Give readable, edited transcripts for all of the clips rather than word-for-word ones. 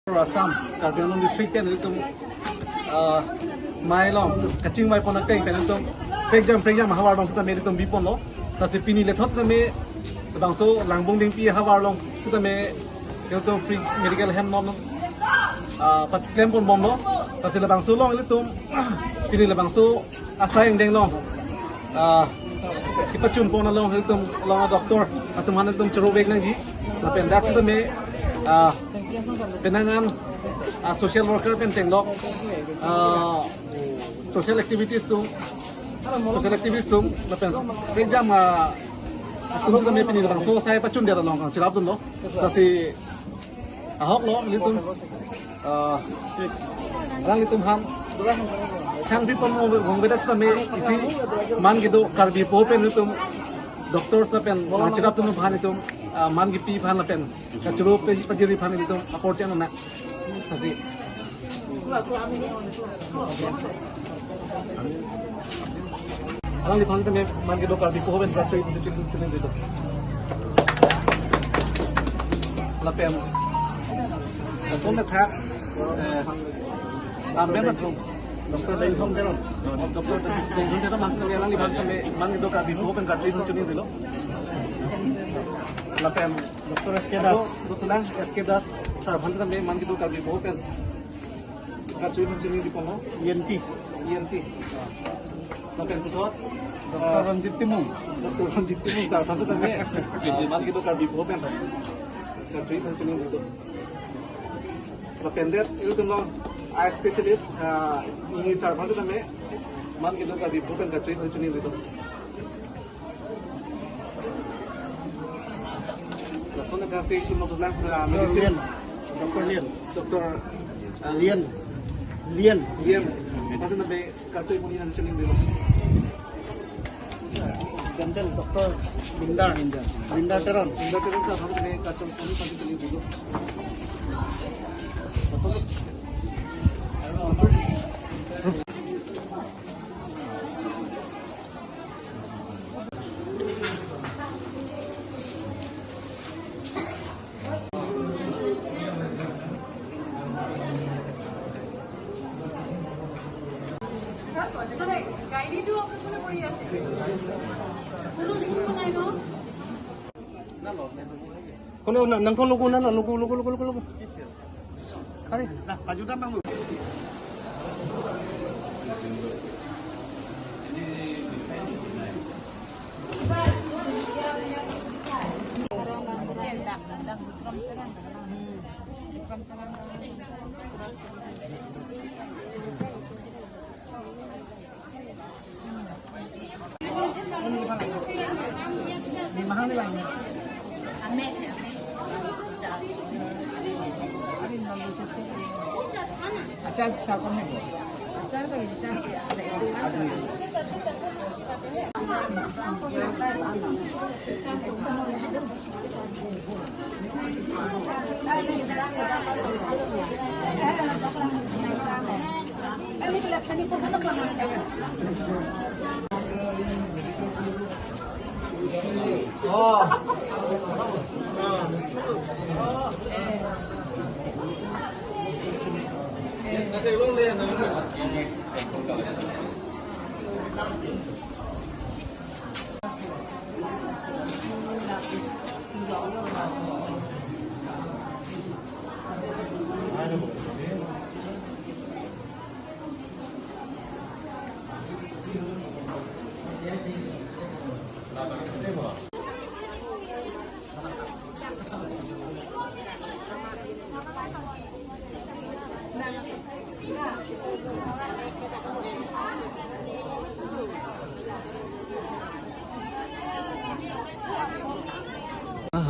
Assam, Karbi Anglong district pen itu mai long kacing mai pon teng pen itu pregjam hawar long sudah me itu bipon lo tasi pini le thot me bangso langbong ding pi hawar long sudah me itu free medical help non pat claim pon bom lo tasi le bangso long itu pini le bangso asai deng long kita cun pon long itu long doktor atau mana itu cerobek nang ji tapi dak sudah me penangan social worker penteng lok social activities tu lapen exam tum sudah me pini bang so saya pacun dia long cerap tu lo kasi ahok lo litum orang litum han hang people mo beda sudah me isi man gitu karbi po pen litum doctors lapen cerap tu bhan itu man gipi bhan lapen kacuru pajiri bhan itu approach na kasi alang di bhan itu man gitu karbi po pen karbi itu cikin itu lapen sonda thak amben tu doktor dari home teron doktor dari home teron maksudnya alang di bhan itu man gitu karbi po pen karbi itu cikin itu lapen doktor eskedas betulan eskedas sar bhan itu man gitu karbi po pen karbi itu cikin di pono ENT lapen tu thot doktor Ranjit Timung sar bhan itu man gitu karbi po pen karbi itu cikin itu lapen det itu lo eye specialist ini sar bhan itu man gitu karbi po pen karbi itu cikin itu Sonda kasi cuma tulang medicine doktor Lian masih nabe kartu ibu ini nanti dulu jantan doktor Linda Teron sah harus nabe kartu ini nanti dulu Kono nang kono kunan lugu. Kali, nah baju tambang lu. Mahal ni lang. Ame. Acar siapa nih? Acar apa ini? Nanti ulang deh,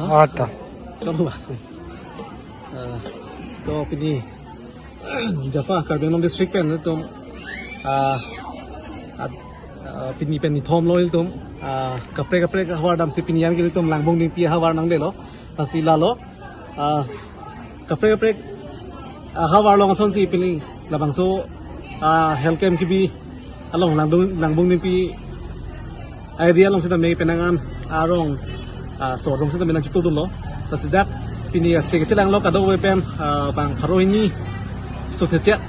Ada. Coba. So ini Jaffa Karbi Anglong district pen itu pini thom lo itu kapre hawar dam si pinian gitu itu langbong ding pi hawar nang de lo tasi lalo kapre hawar long son si pini labang so health camp ki bi along langbong ding pi idea long sita me penangan arong so rong sita menang citu lo tasi dak pini se ke celang lo kado we pen bang pharo ini sosial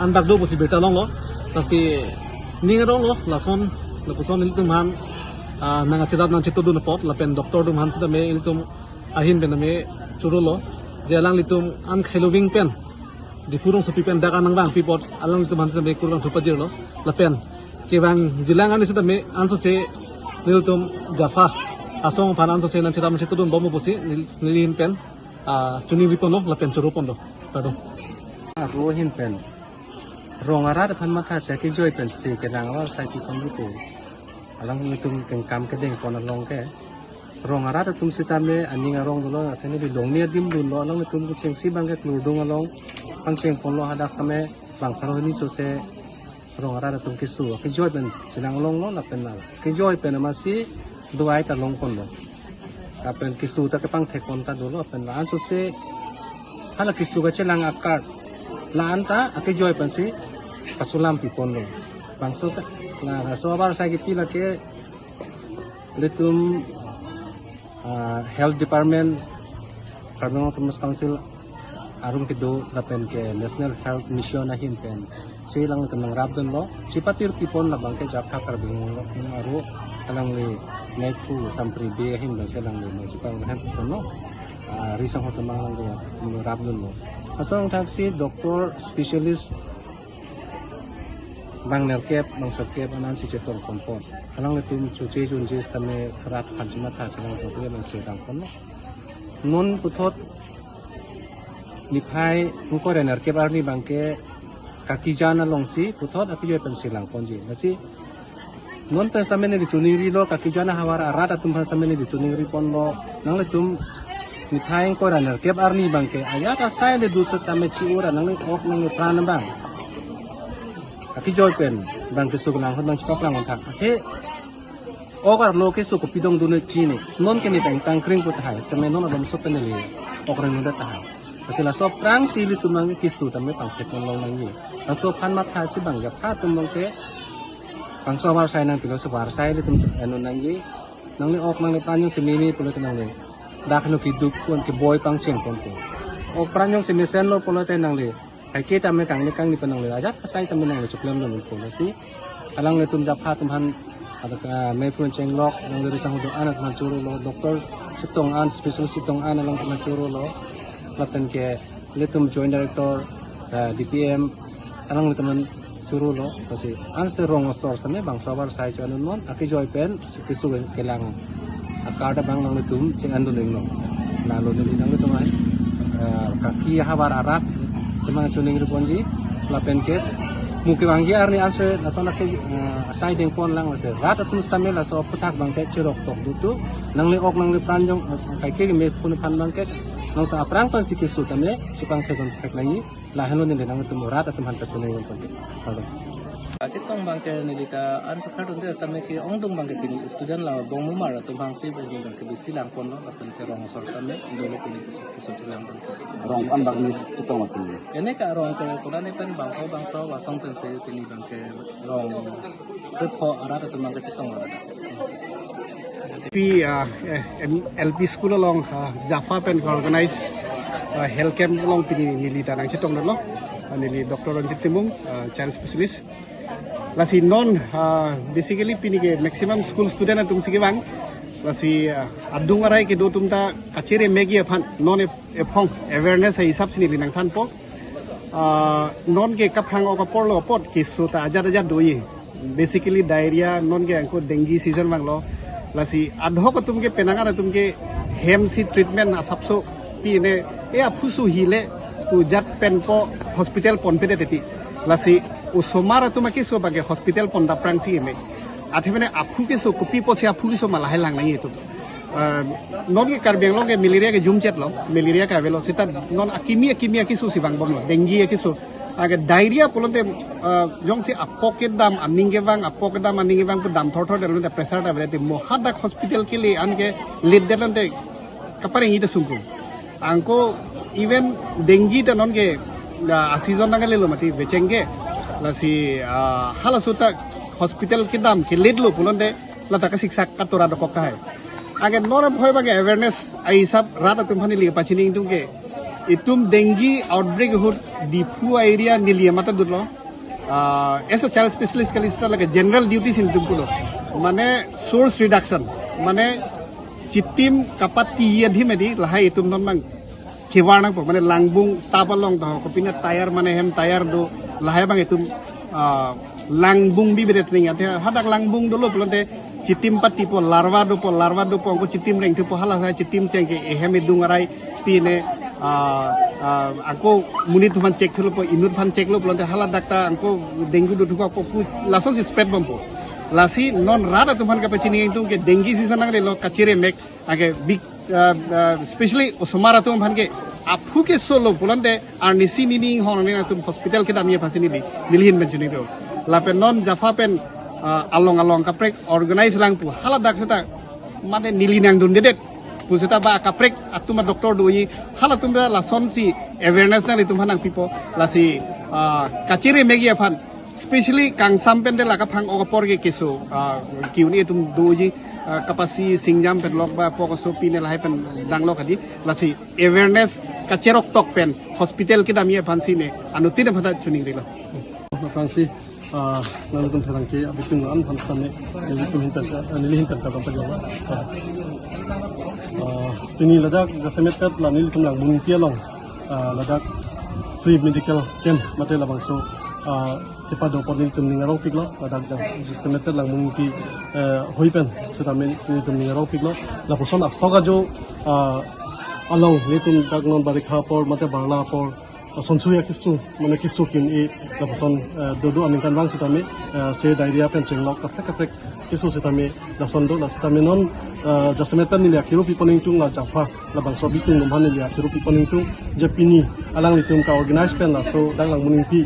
an bak do bosi beta long lo tasi ning rong lo lason lo puson il tum han nang achidap nang chito dun pot la pen doctor dum han sida me il tum ahin ben me churu lo jelang litum an kheloving pen di furung sopi pen dakan nang bang pipot alang litum han sida me kurang thupajir lo la pen ke bang jilang an sida me an so se nil tum jafa asong panan so se nan chidam chito dun bomo bosi nilin pen chuning ripon lo la pen churu pon lo pardon rohin pen rongarat pan matha se ki joy pen se ke rang war sai ki kon jipu alang nitum keng kam ke deng pon long ke rongarat tum sitame aning arong lo athani bi long ne dim dun lo alang nitum ku cheng si bang ke kludung along pang cheng pon lo hadak kame bang kharo ni so se rongarat tum ki su ki joy pen chinang long lo la pen na ki joy pen ma si duai ta long pon lo apen ki su ta ke pang the kon ta do lo pen an so se hala ki su ga chelang akar laan ta ake joy pansi pasulam pipon lo bangso ta na so bar sa ki pila ke litum health department Carbon Thomas Council arum ke do lapen ke national health mission na him pen silang tenang rabdon lo sipatir pipon la bangke jakha karbing lo aru alang le naipu sampri be him bang selang le sipang hem pipon lo risang ho tamang lang lo rabdon lo asong taksi doktor spesialis bang nerkep bang sokep anan si cetor kompon alang letum cuci junjis tame rat panjima tha selang to bang sedang kon non puthot niphai ko re nerkep arni bangke kaki jana longsi puthot api joy pensilang konji nasi non testament ni chuniri lo kaki jana hawara rat atum testament ni chuniri pon lo nang letum niphai ko ra nerkep arni bangke ayat asai le dusat tame chiura nang ok nang pran bang aki joy pen bang ke suglang hon bang chipap lang thak he okar lo ke su ko pidong dun chini non ke ni tang kring put hai same non adom so pen le okran nda ta asila so prang sili tumang kisu tame pang ke pon long nang ni aso phan ma tha si bang ga pha tum bang ke bang so war sai nang tilo so war sai le tum anon nang ni nang le ok nang le pan yung simini pulo nang le dakno ki duk kon ke boy pang cheng kon ko o pranyong si mesen lo polo te nang le kai ke ta me kang ni panang le ajat kasai ta me nang le chuklem lo ko na si alang le tum japha tum han ada me pun cheng lok nang le risang do anak man churu lo doktor sitong an special sitong an alang man churu lo laten ke le tum joint director DPM alang le tum churu lo kasi an se rong source ta me bang sabar sai cho non mon aki joy pen kisu ke lang akada bang nang letum ceng ando ning no lalu ni nang letum ai kaki habar arat temang chuning riponji lapen ke muke wangi arni anse asana ke asai deng pon lang ase rat atum stamel aso putak bang ke chirok tok dutu nang le ok nang le pranjong kai ke me phun phan bang ke nang ta aprang kon sikisu tame sipang ke kon thek langi la helo ni nang letum rat atum han ta chuning kon ke Atitong bangke nilita an pakar tunte stame ki ongdong bangke kini student la bong mumar atum bang si bang bangke bisi lang pon lo atum terong sor stame dole kini kisot lang bangke rong an bang ni tutong atum ene ka rong ke kuda ne pen bang ko wasong pen se kini bangke rong te pho arat atum bangke tutong arat LP school along Jaffa pen organize health camp along pini nilita nang chitong lo nili Dr. Ranjit Timung child specialist lasi non basically pini ke maximum school student atum sige bang lasi adung arai ke do tumta kachere megi aphan non ephong awareness hai hisab sini linang than po non ke kaphang ok porlo pot ki suta ajar doi basically diarrhea non ke angko dengue season bang lo lasi adho ko tum ke penangar tum ke hem si treatment asapso pine e aphusu hile tu jat pen po hospital pon pede teti lasi usomara tu maki so bage hospital pon da prangsi me athemene aphu ke so kopi po se aphu ke so malahai lang nang itu non ke karbeng lo ke malaria ke jumchet lo malaria ka velo sita non akimia ki so si bang bom lo dengue ki so aga diarrhea polonte jong si apoket dam aninge bang pu dam thor delonte pressure da velete mohadak hospital ke le anke lid delonte kapare ngite sungku angko even dengue ta non ke season nang le lo mati becenge lasi hala suta hospital ke dam ke ledlo pulonde lata ka siksa katura do kokka hai agen nora bhoi bage awareness ai sab rata tum phani li pachini tum ke itum dengue outbreak hut dipu area nilia mata dullo as a child specialist kalista like general duties in tumpulo mane source reduction mane chitim kapati yadhimedi lahai itum non mang khiwarnang po mane langbung tapalong to kopina tire mane hem tire do lahai bang itum langbung bi beret ring ate hadak langbung dulu pelante chitim pati po larva do po ko chitim ring tu po hala sa chitim seng ke hem dungarai pine angko munit tuhan cek thulu po inut phan cek lo pelante hala dakta angko dengue do thuka po lason si spread bompo lasi non rada tuhan ka pachini itu ke dengue season ang lo kachire mek age big especially osomara tum phan ke apu ke solo pelante ar nisi nini honane na tum hospital ke damia phasini di nilhin benjuni do lapen non jafa pen along kaprek organize lang pu hala dak seta mane nilinang dun dedet pusita ba kaprek atuma doktor doi hala tumda la sonsi awareness na litum hanang pipo lasi kachire megi aphan especially kang sampen de la ka phang okapor ge keso kiuni tum doji kapasi singjam pen lok ba pokoso pine la pen danglok adi lasi awareness kacherok tok pen hospital ke damia phan sine anutine phata chuning rila Fransi nalatung terangke abitung an hanstane nilihintan ka tampa jawa ini ladak gasemet kat la nilitum lang muntia long ladak free medical camp mate labang so kepada podil tum ningarau piklo ladak gasemet kat lang munti hoipen sutamen nilitum ningarau piklo la poson aptoga jo along litum dagnon barikha por mate bangla por sonsuya kisu mana kisu kin e lapason dodo aninkan bang sitame se diarrhea pen chenglok kaprek kisu sitame lason do la sitame non jasmet pen ni akhiru piponing tung la jafa la bang so bitung nomhan ni akhiru piponing tung japini alang litum ka organize pen la so dang muning pi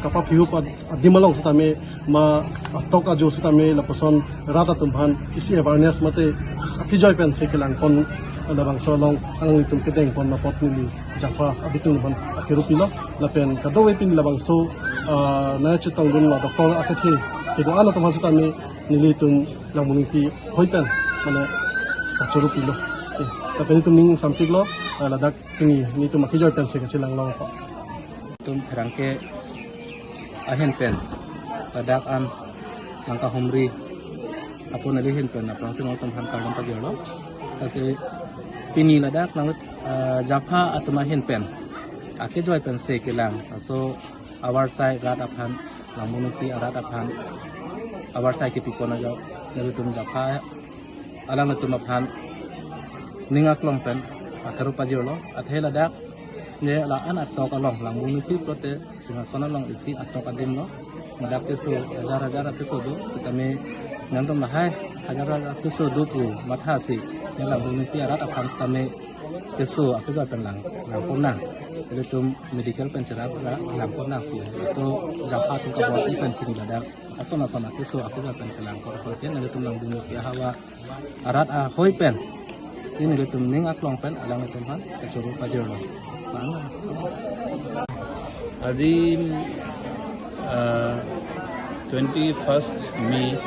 kapa phiru pa dimalong sitame ma tok ajo sitame lapason rata tumhan isi awareness mate apijoy pen se kelang pon la bang so long alang litum kedeng pon na pot ni jafa abitung nomhan kirupilo lapen kadowe pin labang so na chitong dun la doktor akati kedo ana to masita ni nilitum lang muningpi hoipen mana kachurupilo lapen tum ning sampiglo ladak ini ni tum makijoy pen se kachilang long pa tum terangke ahen pen ladak an langka humri apo nalihin pen apang sing otom han kalon pagiro kasi pini ladak langut jafa atuma hen pen ake joy pen se kelang so our side rat aphan lamunuti arat aphan our side ke pipona jo nerutum jafa alang netum aphan ningak long pen akaru pajirlo athela dak ne la an atok along lamunuti prote singasona long isi atok adim lo madak keso hajar keso do kitame nandom mahai hajar keso do pu mathasi ne lamunuti arat aphan stame keso aku joy pen lang pona itu medical pencerah lampor naku so jafa tu kau buat ikan kini ada asona kisu aku dah pencelang kalau kian ada tu nang bunyi kia hawa arat hoi pen sini ada tu ning aklong pen alang itu kan kecuru pajer lo mana adi 21st May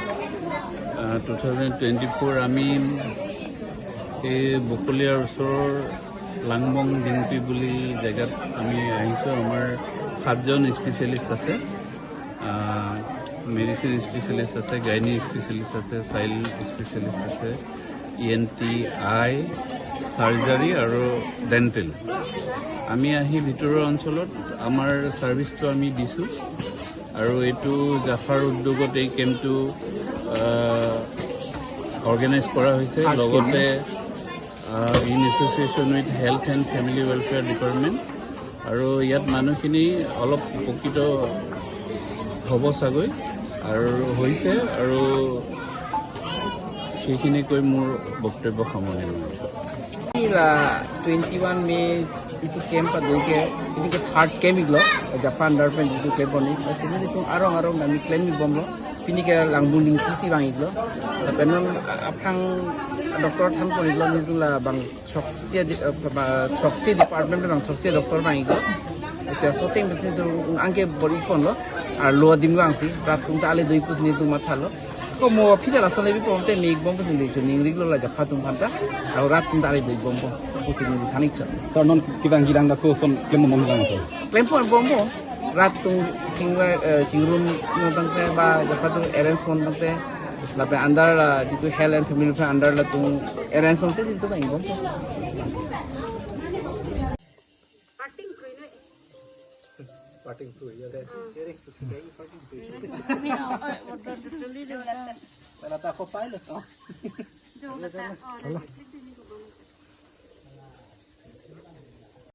2024 আমি এই বকলিয়াৰ ওচৰৰ লাংবং ডিংপি বুলি জেগাত আমি আহিছোঁ আমাৰ 7জন স্পেচিয়েলিষ্ট আছে মেডিচিন স্পেচিয়েলিষ্ট আছে গাইনী স্পেচিয়েলিষ্ট আছে চাইল্ড স্পেচিয়েলিষ্ট আছে ENT আই চাৰ্জাৰী আৰু ডেণ্টেল আমি আহি ভিতৰৰ অঞ্চলত আমাৰ ছাৰ্ভিচটো আমি দিছোঁ আৰু এইটো জাফাৰ উদ্যোগত এই কেম্পটো অৰ্গেনাইজ কৰা হৈছে লগতে in association with Health and Family Welfare Department আৰু ইয়াত মানুহখিনি অলপ উপকৃত হ'ব চাগৈ আৰু হৈছে আৰু সেইখিনি কৈ মোৰ বক্তব্য সামৰণি মাৰিছোঁ 21 May itu camp aduke ini ke third camp iglo Japan development itu camp boni sini itu arong nami claim bomlo ini ke langbung ning kisi bang iglo penon apang doktor tham ko iglo ni la bang chokse department bang chokse doktor bang iglo sia soting mesin tu angke bori phone lo ar lo dim gang si rat tung ta ale dui pus ni tu mathalo Como pila la sala bipom te mig bom pusin di chuning rig lo la ja phatung phanta aro rat tum tari bom bom pusin di thanik cha So non kibang gidang da ko son klem mong lang so. klempon bom bom rat tung chingrum no tangte ba ja phatung arrange kon tangte la pe andar jitu health and family fa andar la tung arrange tangte jitu ba bom Parting through, yeah, that hearing so today, parting through. Wala ta ko pilot, oh.